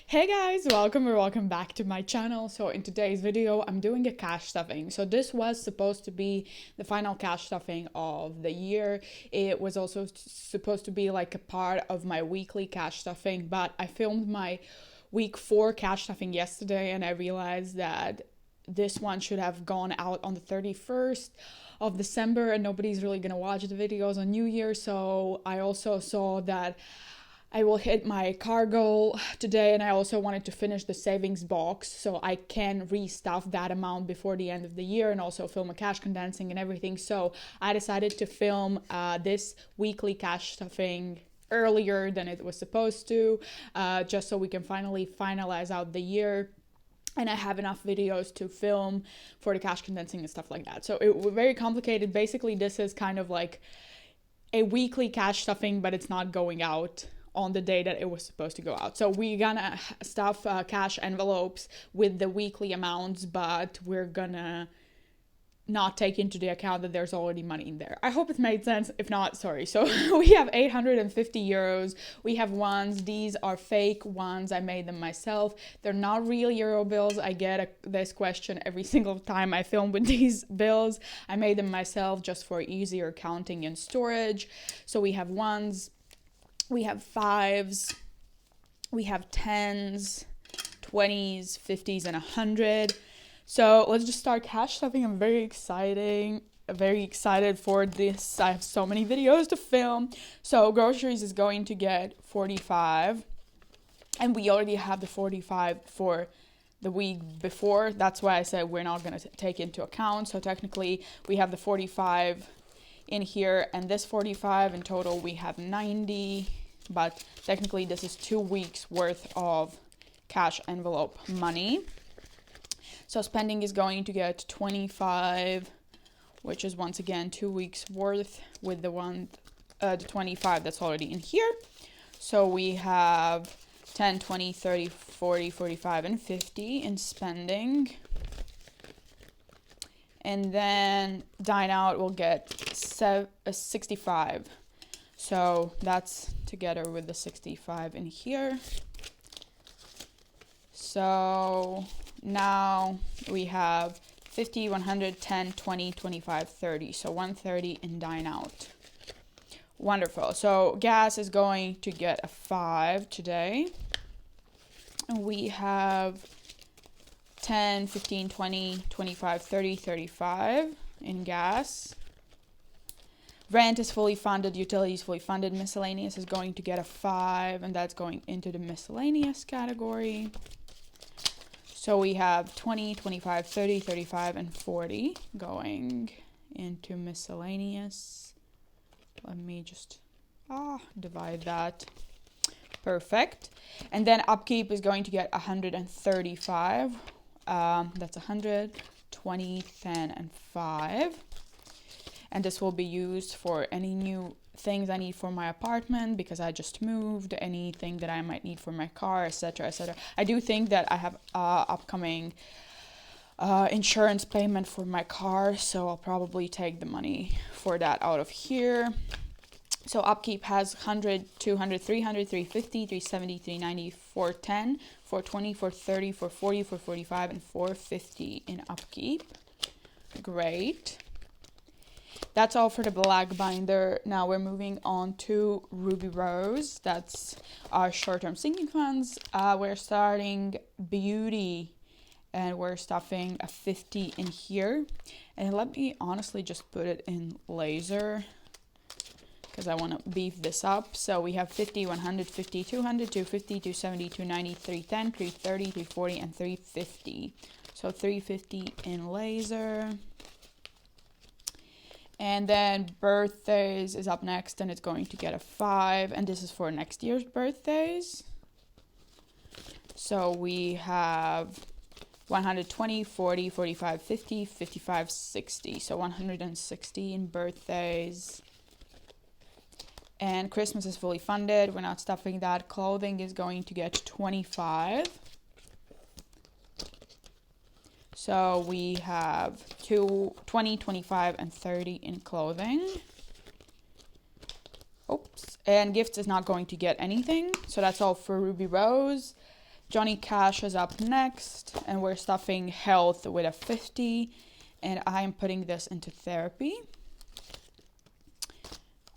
Hey guys, welcome back to my channel. So in today's video, I'm doing a cash stuffing. So this was supposed to be the final cash stuffing of the year. It was also supposed to be like a part of my weekly cash stuffing, but I filmed my week 4 cash stuffing yesterday and I realized that this one should have gone out on the 31st of December and nobody's really gonna watch the videos on New Year. So I also saw that I will hit my car goal today, and I also wanted to finish the savings box so I can restuff that amount before the end of the year and also film a cash condensing and everything. So I decided to film this weekly cash stuffing earlier than it was supposed to, just so we can finally finalize out the year. And I have enough videos to film for the cash condensing and stuff like that. So it was very complicated. Basically, this is kind of like a weekly cash stuffing, but it's not going out on the day that it was supposed to go out. So we're gonna stuff cash envelopes with the weekly amounts, but we're gonna not take into the account that there's already money in there. I hope it made sense. If not, sorry. So we have 850 euros. We have ones. These are fake ones. I made them myself. They're not real euro bills. I get this question every single time I film with these bills. I made them myself just for easier counting and storage. So we have ones. We have fives, we have 10s, 20s, 50s, and 100. So let's just start cash stuffing. I'm very excited for this. I have so many videos to film. So groceries is going to get 45. And we already have the 45 for the week before. That's why I said we're not going to take into account. So technically we have the 45 in here, and this 45 in total we have 90, but technically this is 2 weeks worth of cash envelope money. So spending is going to get 25, which is once again 2 weeks worth with the 25 that's already in here. So we have 10, 20, 30, 40, 45, and 50 in spending. And then dine out will get 65. So that's together with the 65 in here. So now we have 50, 100, 10, 20, 25, 30. So 130 in dine out. Wonderful. So gas is going to get a 5 today. And we have 10, 15, 20, 25, 30, 35 in gas. Rent is fully funded, utilities fully funded, miscellaneous is going to get a 5, and that's going into the miscellaneous category. So we have 20, 25, 30, 35, and 40 going into miscellaneous. Let me just divide that. Perfect. And then upkeep is going to get 135. That's 100, 20, 10, and 5. And this will be used for any new things I need for my apartment because I just moved, anything that I might need for my car, etc., etc. I do think that I have upcoming insurance payment for my car, so I'll probably take the money for that out of here. So upkeep has 100, 200, 300, 350, 370, 390, 410, 420, 430, 440, 445, and 450 in upkeep. Great. That's all for the black binder. Now we're moving on to Ruby Rose. That's our short-term sinking funds. We're starting beauty and we're stuffing a 50 in here. And let me honestly just put it in laser because I want to beef this up. So we have 50, 150, 200, 250, 270, 290, 310, 330, 340, and 350. So 350 in laser. And then birthdays is up next, and it's going to get a 5. And this is for next year's birthdays. So we have 120, 40, 45, 50, 55, 60. So 160 in birthdays. And Christmas is fully funded. We're not stuffing that. Clothing is going to get 25. So we have 20, 25, and 30 in clothing. Oops. And gifts is not going to get anything. So that's all for Ruby Rose. Johnny Cash is up next, and we're stuffing health with a 50, and I'm putting this into therapy.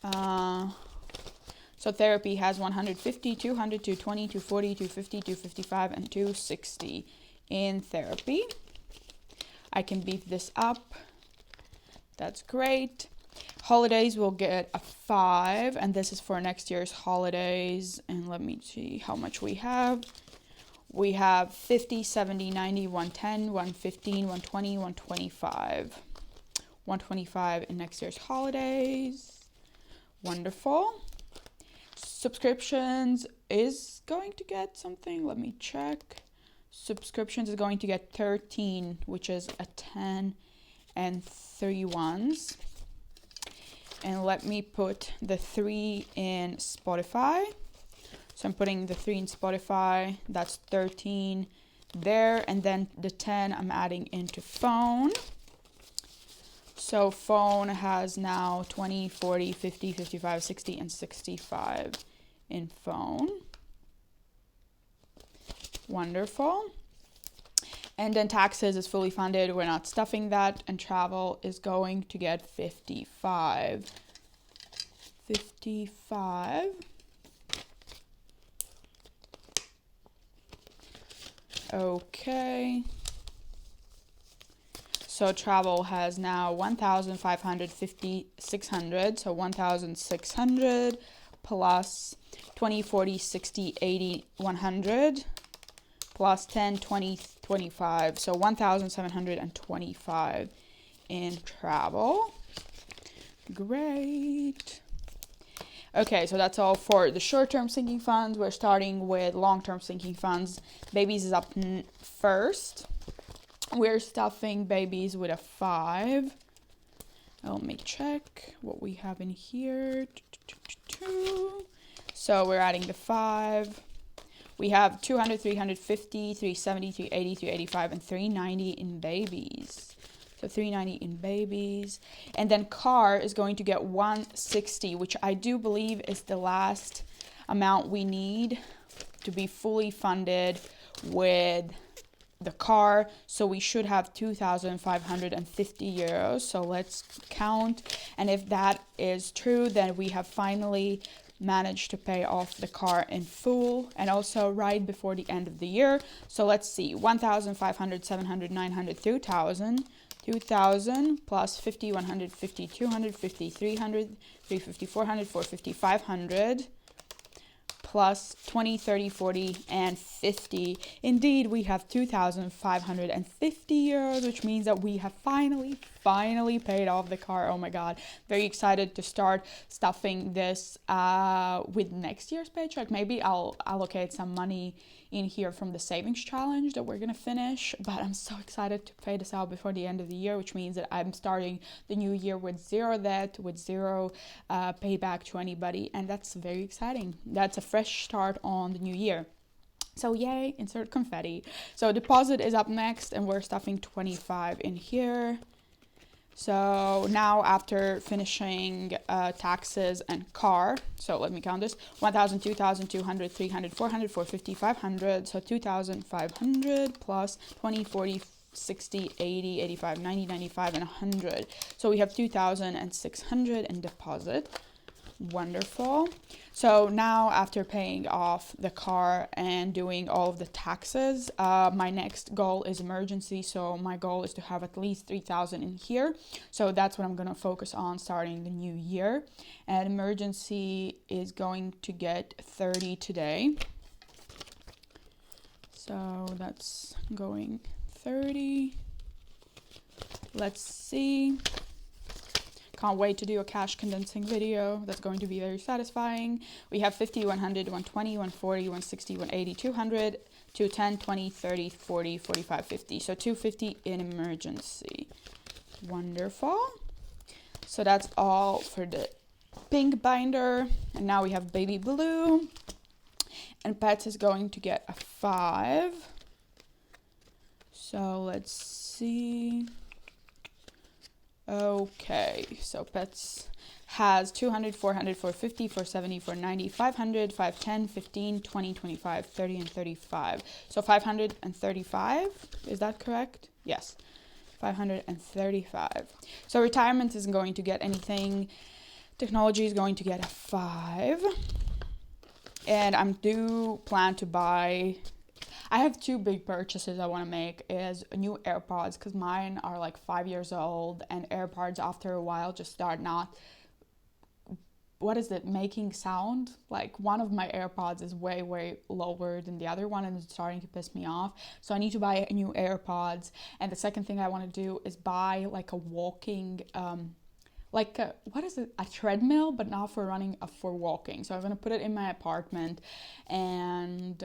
So therapy has 150, 200, 220, 240, 250, 255, and 260 in therapy. I can beef this up. That's great. Holidays will get a 5, and this is for next year's holidays. And let me see how much we have. We have 50, 70, 90, 110, 115, 120, 125. 125 in next year's holidays. Wonderful. Subscriptions is going to get something. Let me check. Subscriptions is going to get 13, which is a 10 and 3 ones. And let me put the 3 in Spotify. So I'm putting the 3 in Spotify. That's 13 there. And then the 10 I'm adding into phone. So phone has now 20, 40, 50, 55, 60, and 65 in phone. Wonderful. And then taxes is fully funded. We're not stuffing that. And travel is going to get 55. 55. Okay. So travel has now 1,550, 600. So 1,600 plus 20, 40, 60, 80, 100 plus 10, 20, 25. So 1,725 in travel. Great. Okay, so that's all for the short-term sinking funds. We're starting with long-term sinking funds. Babies is up first. We're stuffing babies with a 5. Let me check what we have in here. So we're adding the 5. We have 200, 350, 370, 380, 385, and 390 in babies. So 390 in babies. And then car is going to get 160, which I do believe is the last amount we need to be fully funded with the car. So we should have 2,550 euros. So let's count. And if that is true, then we have finally managed to pay off the car in full, and also right before the end of the year. So let's see, 1,500, 700, 900, 2,000. 2,000 plus 50, 150, 250, 300, 350, 400, 450, 500 plus 20, 30, 40, and 50. Indeed, we have 2,550 euros, which means that we have finally paid off the car. Oh my God. Very excited to start stuffing this with next year's paycheck. Maybe I'll allocate some money in here from the savings challenge that we're going to finish. But I'm so excited to pay this out before the end of the year, which means that I'm starting the new year with zero debt, with zero payback to anybody. And that's very exciting. That's a fresh start on the new year. So yay, insert confetti. So deposit is up next, and we're stuffing 25 in here. So now after finishing taxes and car, so let me count this, 1,000, 2,000, 200, 300, 400, 450, 500. So 2,500 plus 20, 40, 60, 80, 85, 90, 95, and 100. So we have 2,600 in deposit. Wonderful. So now after paying off the car and doing all of the taxes, my next goal is emergency. So my goal is to have at least 3,000 in here. So that's what I'm going to focus on starting the new year. And emergency is going to get 30 today. So that's going 30. Let's see. Can't wait to do a cash condensing video. That's going to be very satisfying. We have 50, 100, 120, 140, 160, 180, 200, 210, 20, 30, 40, 45, 50. So 250 in emergency. Wonderful. So that's all for the pink binder. And now we have baby blue. And pets is going to get a 5. So let's see. Okay, so pets has 200, 400, 450, 470, 490, 500, 510, 15, 20, 25, 30, and 35. So 535, is that correct? Yes, 535. So retirement isn't going to get anything. Technology is going to get a 5. And I do plan to buy, I have 2 big purchases I want to make, is new AirPods, because mine are like 5 years old, and AirPods after a while just start not, making sound. Like one of my AirPods is way lower than the other one, and it's starting to piss me off. So I need to buy new AirPods. And the second thing I want to do is buy like a walking, a treadmill, but not for running, for walking. So I'm gonna put it in my apartment, and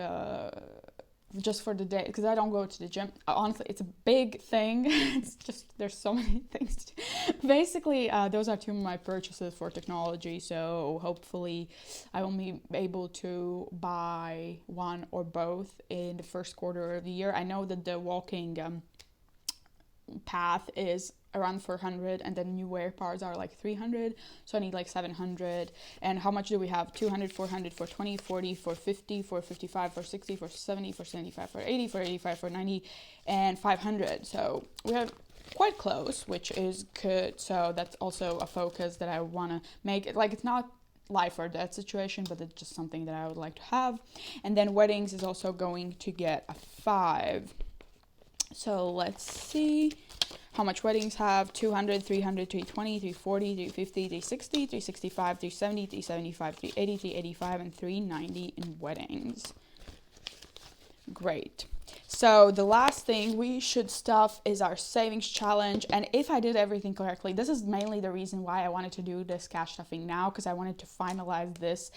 just for the day, because I don't go to the gym. Honestly, it's a big thing. It's just, there's so many things to do. Basically, those are 2 of my purchases for technology. So hopefully I will be able to buy one or both in the first quarter of the year. I know that the walking path is around 400, and then new AirPods are like 300, so I need like 700. And how much do we have? 200, 400, 420, 40, 450, 455, 460, 470, 475, 480, 485, 490, and 500. So we're quite close, which is good. So that's also a focus that I want to make. Like, it's not life or death situation, but it's just something that I would like to have. And then weddings is also going to get a 5. So let's see how much weddings have. 200, 300, 320, 340, 350, 360, 365, 370, 375, 380, 385, and 390 in weddings. Great. So the last thing we should stuff is our savings challenge. And if I did everything correctly, this is mainly the reason why I wanted to do this cash stuffing now, because I wanted to finalize this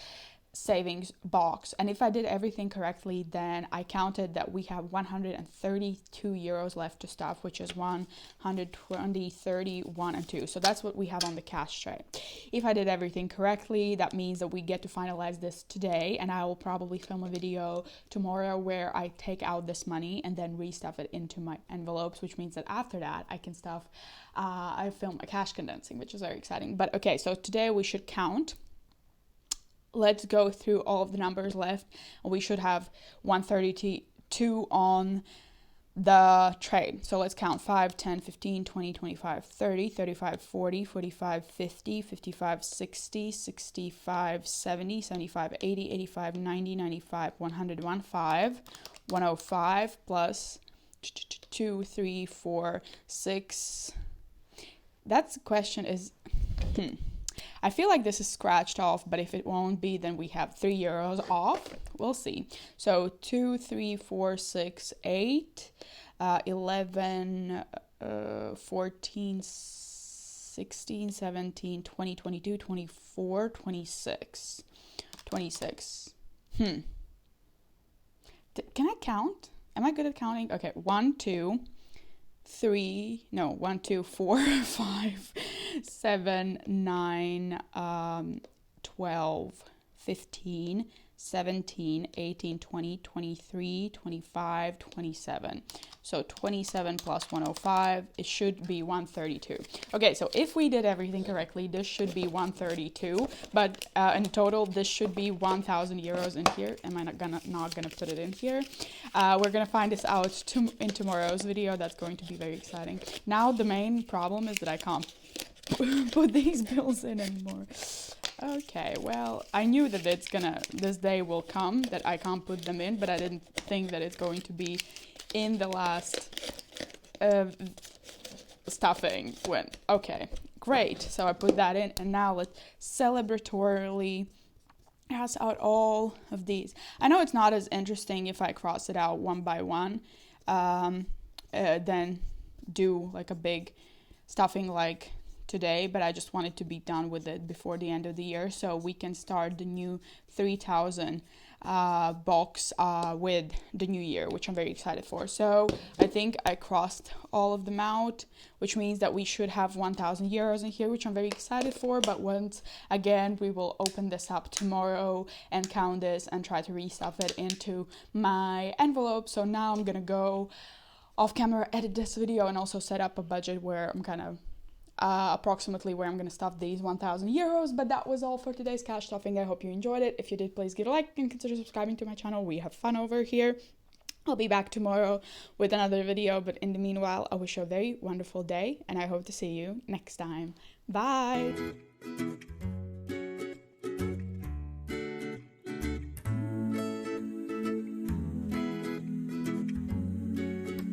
savings box. And if I did everything correctly, then I counted that we have 132 euros left to stuff, which is 120, 30, 1, and 2. So that's what we have on the cash tray. If I did everything correctly, that means that we get to finalize this today, and I will probably film a video tomorrow where I take out this money and then restuff it into my envelopes, which means that after that I can stuff, I film a cash condensing, which is very exciting. But okay, so today we should count. Let's go through all of the numbers left. We should have 132 on the trade. So let's count 5, 10, 15, 20, 25, 30, 35, 40, 45, 50, 55, 60, 65, 70, 75, 80, 85, 90, 95, 100, 105 plus 2, 3, 4, 6. That's the question is, I feel like this is scratched off, but if it won't be, then we have 3 euros off. We'll see. So 2, 3, 4, 6, 8, 11, 14, 16, 17, 20, 22, 24, 26. 26. Can I count? Am I good at counting? Okay, 1, 2, 4, 5, 7, 9, 12, 15, 17, 18, 20, 23, 25, 27. So 27 plus 105, it should be 132. Okay, so if we did everything correctly, this should be 132, but in total, this should be 1,000 euros in here. Am I not gonna put it in here? We're gonna find this out in tomorrow's video. That's going to be very exciting. Now, the main problem is that I can't put these bills in anymore. Okay, well, I knew that this day will come that I can't put them in, but I didn't think that it's going to be in the last stuffing when, okay, great. So I put that in, and now let's celebratorily pass out all of these. I know it's not as interesting if I cross it out one by one, then do like a big stuffing like today, but I just wanted to be done with it before the end of the year so we can start the new 3,000 box with the new year, which I'm very excited for. So I think I crossed all of them out, which means that we should have 1,000 euros in here, which I'm very excited for. But once again, we will open this up tomorrow and count this and try to restuff it into my envelope. So now I'm gonna go off camera, edit this video, and also set up a budget where I'm kind of approximately where I'm going to stuff these 1,000 euros. But that was all for today's cash stuffing. I hope you enjoyed it. If you did, please give it a like and consider subscribing to my channel. We have fun over here. I'll be back tomorrow with another video, but in the meanwhile, I wish you a very wonderful day, and I hope to see you next time. Bye!